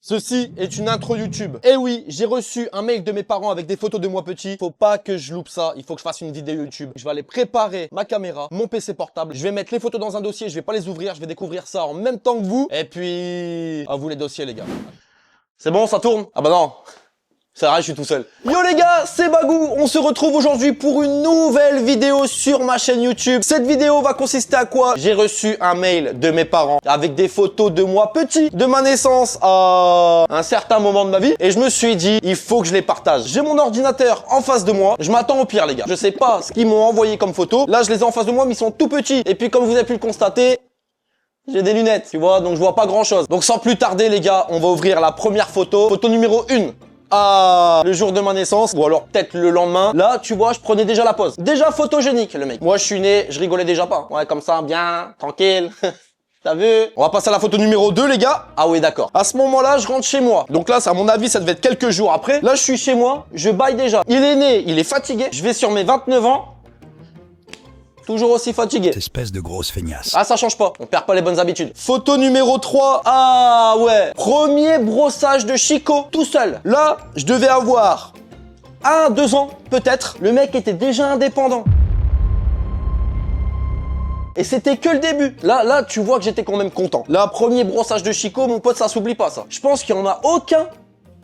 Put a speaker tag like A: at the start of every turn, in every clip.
A: Ceci est une intro YouTube. Eh oui, j'ai reçu un mail de mes parents avec des photos de moi petit. Faut pas que je loupe ça. Il faut que je fasse une vidéo YouTube. Je vais aller préparer ma caméra, mon PC portable. Je vais mettre les photos dans un dossier. Je vais pas les ouvrir. Je vais découvrir ça en même temps que vous. Et puis, à vous les dossiers, les gars. C'est bon, ça tourne? Ah bah non. C'est vrai, je suis tout seul. Yo les gars, c'est Bagou. On se retrouve aujourd'hui pour une nouvelle vidéo sur ma chaîne YouTube. Cette vidéo va consister à quoi? J'ai reçu un mail de mes parents avec des photos de moi petit, de ma naissance à un certain moment de ma vie. Et je me suis dit, il faut que je les partage. J'ai mon ordinateur en face de moi. Je m'attends au pire, les gars. Je sais pas ce qu'ils m'ont envoyé comme photos. Là, je les ai en face de moi, mais ils sont tout petits. Et puis, comme vous avez pu le constater, j'ai des lunettes, tu vois, donc je vois pas grand chose. Donc sans plus tarder, les gars, on va ouvrir la première photo. Photo numéro 1. Ah, le jour de ma naissance, ou alors peut-être le lendemain. Là, tu vois, je prenais déjà la pose. Déjà photogénique, le mec. Moi, je suis né, je rigolais déjà pas. Ouais, comme ça, bien, tranquille. T'as vu? On va passer à la photo numéro 2, les gars. Ah oui, d'accord. À ce moment-là, je rentre chez moi. Donc là, à mon avis, ça devait être quelques jours après. Là, je suis chez moi, je baille déjà. Il est né, il est fatigué. Je vais sur mes 29 ans. Toujours aussi fatigué.
B: Espèce de grosse feignasse.
A: Ah, ça change pas. On perd pas les bonnes habitudes. Photo numéro 3. Ah ouais. Premier brossage de Chico tout seul. Là, je devais avoir 2 ans, peut-être. Le mec était déjà indépendant. Et c'était que le début. Là, tu vois que j'étais quand même content. Là, premier brossage de Chico, mon pote, ça s'oublie pas, ça. Je pense qu'il y en a aucun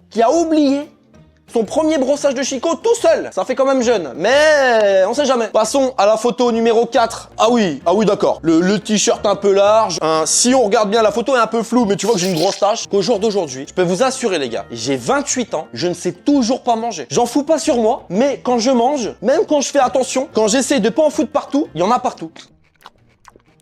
A: qui a oublié son premier brossage de Chico tout seul. Ça fait quand même jeune, mais on sait jamais. Passons à la photo numéro 4. Ah oui, d'accord. Le t-shirt un peu large. Si on regarde bien, la photo est un peu floue, mais tu vois que j'ai une grosse tache. Qu'au jour d'aujourd'hui, je peux vous assurer, les gars, j'ai 28 ans, je ne sais toujours pas manger. J'en fous pas sur moi, mais quand je mange, même quand je fais attention, quand j'essaie de pas en foutre partout, il y en a partout.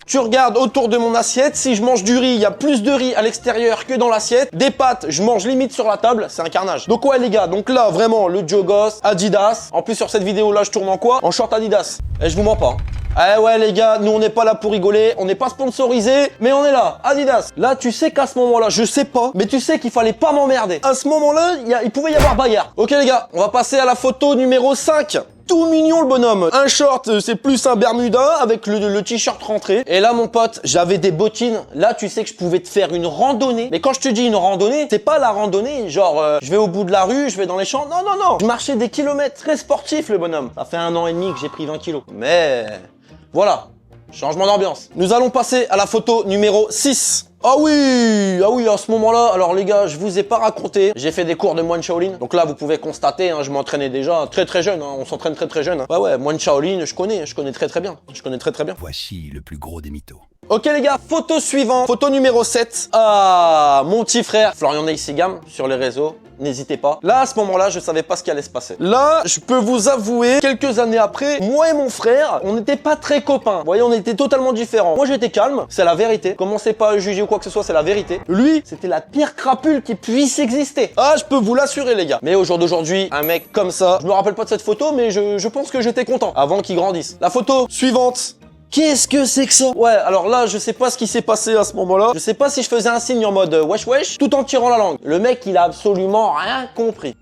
A: Tu regardes autour de mon assiette, si je mange du riz, il y a plus de riz à l'extérieur que dans l'assiette. Des pâtes, je mange limite sur la table, c'est un carnage. Donc ouais les gars, donc là vraiment le Jogos, Adidas. En plus sur cette vidéo là, je tourne en quoi? En short Adidas. Et je vous mens pas. Eh ouais les gars, nous on n'est pas là pour rigoler, on n'est pas sponsorisé, mais on est là, Adidas. Là tu sais qu'à ce moment-là, je sais pas, mais tu sais qu'il fallait pas m'emmerder. À ce moment-là, il pouvait y avoir bagarre. Ok les gars, on va passer à la photo numéro 5. Tout mignon le bonhomme. Un short, c'est plus un Bermuda avec le t-shirt rentré. Et là mon pote, j'avais des bottines. Là tu sais que je pouvais te faire une randonnée. Mais quand je te dis une randonnée, c'est pas la randonnée genre je vais au bout de la rue, je vais dans les champs. Non. Je marchais des kilomètres, très sportif le bonhomme. Ça fait 1 an et demi que j'ai pris 20 kilos. Mais voilà, changement d'ambiance. Nous allons passer à la photo numéro 6. Ah oui, à ce moment-là, alors les gars, je vous ai pas raconté, j'ai fait des cours de moine Shaolin. Donc là, vous pouvez constater, je m'entraînais déjà très jeune, on s'entraîne très jeune. Ouais, moine Shaolin, je connais très bien.
B: Voici le plus gros des mythos.
A: Ok les gars, photo suivante, photo numéro 7. Ah, mon petit frère, Florian Neissigam, sur les réseaux. N'hésitez pas. Là, à ce moment-là, je savais pas ce qui allait se passer. Là, je peux vous avouer, quelques années après, moi et mon frère, on n'était pas très copains. Vous voyez, on était totalement différents. Moi, j'étais calme, c'est la vérité. Commencez pas à juger ou quoi que ce soit, c'est la vérité. Lui, c'était la pire crapule qui puisse exister. Ah, je peux vous l'assurer, les gars. Mais au jour d'aujourd'hui, un mec comme ça, je me rappelle pas de cette photo, mais je pense que j'étais content avant qu'il grandisse. La photo suivante. Qu'est-ce que c'est que ça? Ouais, alors là, je sais pas ce qui s'est passé à ce moment-là. Je sais pas si je faisais un signe en mode wesh, tout en tirant la langue. Le mec, il a absolument rien compris.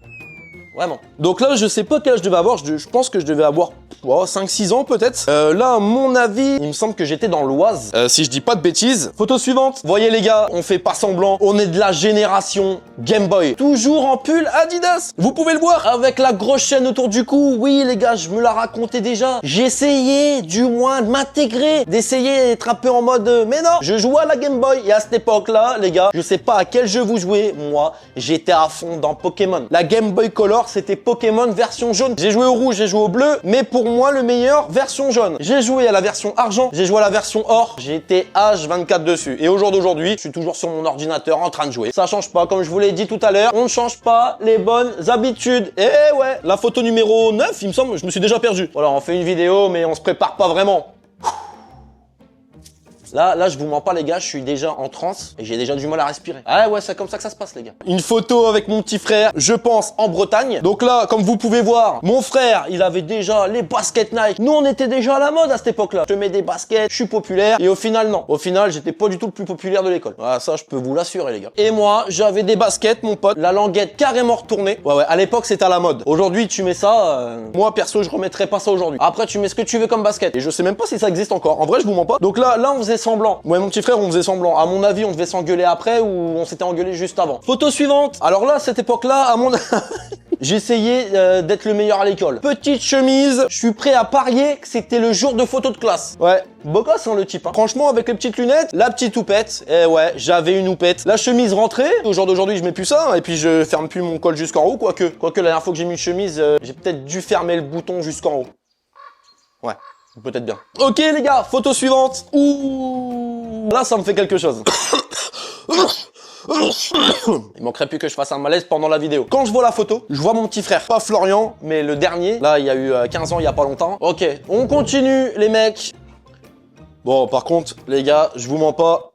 A: Vraiment. Donc là, je sais pas quel âge je devais avoir. Je pense que je devais avoir 5-6 ans peut-être. Là, à mon avis, il me semble que j'étais dans l'Oise. Si je dis pas de bêtises. Photo suivante. Voyez les gars, on fait pas semblant. On est de la génération Game Boy. Toujours en pull Adidas. Vous pouvez le voir. Avec la grosse chaîne autour du cou. Oui les gars, je me la racontais déjà. J'essayais du moins de m'intégrer. D'essayer d'être un peu en mode... mais non, je jouais à la Game Boy. Et à cette époque-là, les gars, je sais pas à quel jeu vous jouez. Moi, j'étais à fond dans Pokémon. La Game Boy Color, c'était Pokémon version jaune. J'ai joué au rouge, j'ai joué au bleu, mais pour moi le meilleur version jaune. J'ai joué à la version argent, j'ai joué à la version or, j'étais H24 dessus. Et au jour d'aujourd'hui, je suis toujours sur mon ordinateur en train de jouer. Ça change pas, comme je vous l'ai dit tout à l'heure, on ne change pas les bonnes habitudes. Et ouais, la photo numéro 9, il me semble, je me suis déjà perdu. Voilà, on fait une vidéo, mais on se prépare pas vraiment. Là, je vous mens pas les gars, je suis déjà en transe et j'ai déjà du mal à respirer. Ah ouais, c'est comme ça que ça se passe les gars. Une photo avec mon petit frère, je pense en Bretagne. Donc là, comme vous pouvez voir, mon frère, il avait déjà les baskets Nike. Nous, on était déjà à la mode à cette époque-là. Je mets des baskets, je suis populaire et au final, non. Au final, j'étais pas du tout le plus populaire de l'école. Ah, ça, je peux vous l'assurer les gars. Et moi, j'avais des baskets, mon pote, la languette carrément retournée. Ouais, à l'époque, c'était à la mode. Aujourd'hui, tu mets ça, moi perso, je remettrais pas ça aujourd'hui. Après, tu mets ce que tu veux comme basket et je sais même pas si ça existe encore. En vrai, je vous mens pas. Donc là, on faisait semblant. Moi et mon petit frère, on faisait semblant. À mon avis, on devait s'engueuler après ou on s'était engueulé juste avant. Photo suivante. Alors là, cette époque-là, à mon j'essayais d'être le meilleur à l'école. Petite chemise, je suis prêt à parier que c'était le jour de photo de classe. Ouais, beau gosse hein, le type. Hein. Franchement, avec les petites lunettes, la petite houppette. Eh ouais, j'avais une houppette. La chemise rentrée. Au jour d'aujourd'hui, je mets plus ça. Et puis je ferme plus mon col jusqu'en haut, quoique. Quoique la dernière fois que j'ai mis une chemise, j'ai peut-être dû fermer le bouton jusqu'en haut. Ouais, peut-être bien. Ok les gars, photo suivante. Ouh, là ça me fait quelque chose. Il manquerait plus que je fasse un malaise pendant la vidéo. Quand je vois la photo, je vois mon petit frère. Pas Florian, mais le dernier. Là, il y a eu 15 ans, il y a pas longtemps. Ok, on continue les mecs. Bon, par contre, les gars, je vous mens pas.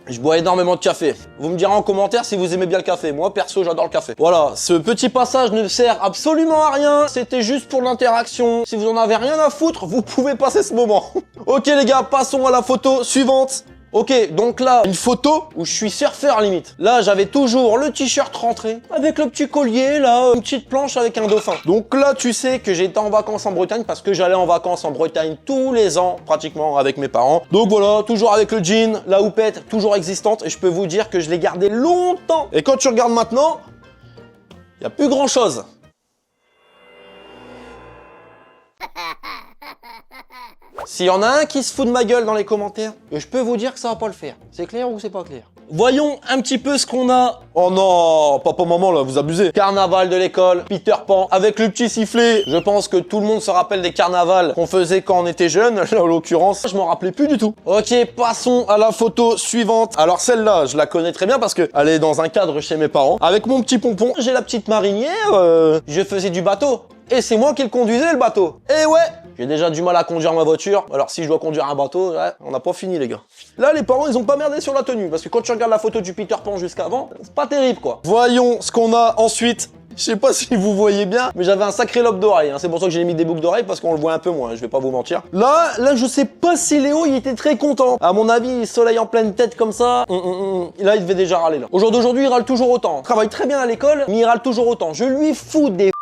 A: Je bois énormément de café. Vous me direz en commentaire si vous aimez bien le café. Moi, perso, j'adore le café. Voilà, ce petit passage ne sert absolument à rien. C'était juste pour l'interaction. Si vous en avez rien à foutre, vous pouvez passer ce moment. Ok les gars, passons à la photo suivante. Ok, donc là, une photo où je suis surfeur limite. Là, j'avais toujours le t-shirt rentré, avec le petit collier, là, une petite planche avec un dauphin. Donc là, tu sais que j'étais en vacances en Bretagne parce que j'allais en vacances en Bretagne tous les ans, pratiquement, avec mes parents. Donc voilà, toujours avec le jean, la houppette, toujours existante. Et je peux vous dire que je l'ai gardé longtemps. Et quand tu regardes maintenant, il n'y a plus grand chose. S'il y en a un qui se fout de ma gueule dans les commentaires, je peux vous dire que ça va pas le faire. C'est clair ou c'est pas clair? Voyons un petit peu ce qu'on a. Oh non, papa, maman, là, vous abusez. Carnaval de l'école, Peter Pan, avec le petit sifflet. Je pense que tout le monde se rappelle des carnavals qu'on faisait quand on était jeune. Là, en l'occurrence, je m'en rappelais plus du tout. Ok, passons à la photo suivante. Alors celle-là, je la connais très bien parce que elle est dans un cadre chez mes parents. Avec mon petit pompon, j'ai la petite marinière. Je faisais du bateau. Et c'est moi qui le conduisais, le bateau. Et ouais, j'ai déjà du mal à conduire ma voiture. Alors si je dois conduire un bateau, ouais, on n'a pas fini les gars. Là, les parents, ils ont pas merdé sur la tenue. Parce que quand tu regardes la photo du Peter Pan jusqu'avant, c'est pas terrible quoi. Voyons ce qu'on a ensuite. Je sais pas si vous voyez bien, mais j'avais un sacré lobe d'oreille. Hein. C'est pour ça que j'ai mis des boucles d'oreilles parce qu'on le voit un peu moins, je vais pas vous mentir. Là, je sais pas si Léo, il était très content. À mon avis, soleil en pleine tête comme ça. Là, il devait déjà râler là. Au jour d'aujourd'hui, il râle toujours autant. Il travaille très bien à l'école, mais il râle toujours autant. Je lui fous des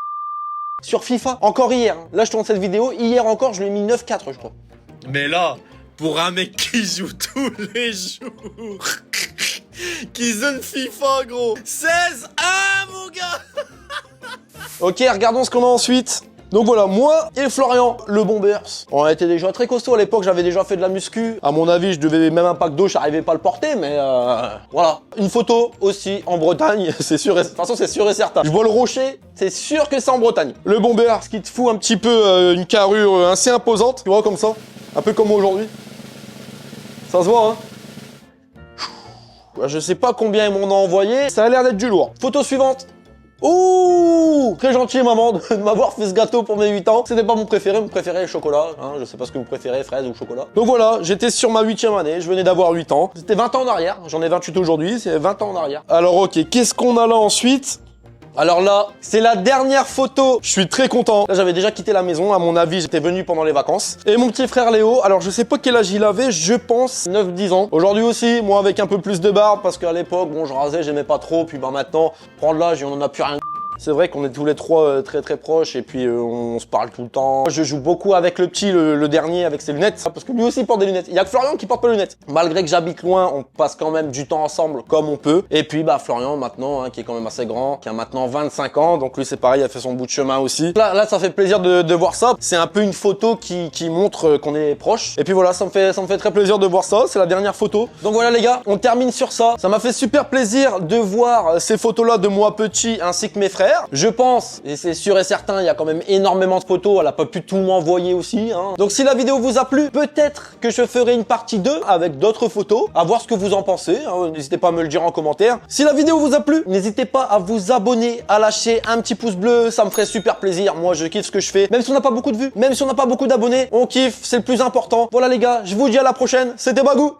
A: sur FIFA, encore hier. Là, je tourne cette vidéo. Hier encore, je lui ai mis 9-4, je crois.
C: Mais là, pour un mec qui joue tous les jours, qui zone FIFA, gros, 16-1, mon gars.
A: Ok, regardons ce qu'on a ensuite. Donc voilà, moi et Florian, le Bombers. On était déjà très costaud à l'époque, j'avais déjà fait de la muscu. À mon avis, je devais même un pack d'eau, j'arrivais pas à le porter, mais voilà. Une photo aussi en Bretagne, c'est sûr, de toute façon c'est sûr et certain. Je vois le rocher, c'est sûr que c'est en Bretagne. Le Bombers qui te fout un petit peu une carrure assez imposante, tu vois comme ça, un peu comme moi aujourd'hui. Ça se voit, hein. Je sais pas combien ils m'en ont envoyé, ça a l'air d'être du lourd. Photo suivante. Ouh, très gentil maman de m'avoir fait ce gâteau pour mes 8 ans. C'était pas mon préféré est chocolat, hein, je sais pas ce que vous préférez, fraise ou chocolat. Donc voilà, j'étais sur ma 8e année, je venais d'avoir 8 ans. C'était 20 ans en arrière, j'en ai 28 aujourd'hui, c'est 20 ans en arrière. Alors ok, qu'est-ce qu'on a là ensuite? Alors là, c'est la dernière photo. Je suis très content. Là, j'avais déjà quitté la maison. À mon avis, j'étais venu pendant les vacances. Et mon petit frère Léo, alors je sais pas quel âge il avait, je pense 9-10 ans. Aujourd'hui aussi, moi avec un peu plus de barbe, parce qu'à l'époque, bon, je rasais, j'aimais pas trop. Puis bah maintenant, prendre l'âge, on en a plus rien. C'est vrai qu'on est tous les trois très proches et puis on se parle tout le temps. Je joue beaucoup avec le petit, le dernier, avec ses lunettes, parce que lui aussi porte des lunettes. Il y a que Florian qui porte pas de lunettes. Malgré que j'habite loin, on passe quand même du temps ensemble comme on peut. Et puis bah Florian maintenant, hein, qui est quand même assez grand, qui a maintenant 25 ans, donc lui c'est pareil, il a fait son bout de chemin aussi. Là ça fait plaisir de voir ça. C'est un peu une photo qui montre qu'on est proche. Et puis voilà, ça me fait très plaisir de voir ça. C'est la dernière photo. Donc voilà les gars, on termine sur ça. Ça m'a fait super plaisir de voir ces photos-là de moi petit ainsi que mes frères. Je pense, et c'est sûr et certain, il y a quand même énormément de photos, elle a pas pu tout m'envoyer aussi, hein. Donc si la vidéo vous a plu, peut-être que je ferai une partie 2 avec d'autres photos, à voir ce que vous en pensez, hein. N'hésitez pas à me le dire en commentaire. Si la vidéo vous a plu, n'hésitez pas à vous abonner, à lâcher un petit pouce bleu, ça me ferait super plaisir. Moi je kiffe ce que je fais, même si on n'a pas beaucoup de vues, même si on n'a pas beaucoup d'abonnés, on kiffe, c'est le plus important. Voilà les gars, je vous dis à la prochaine, c'était Bagou.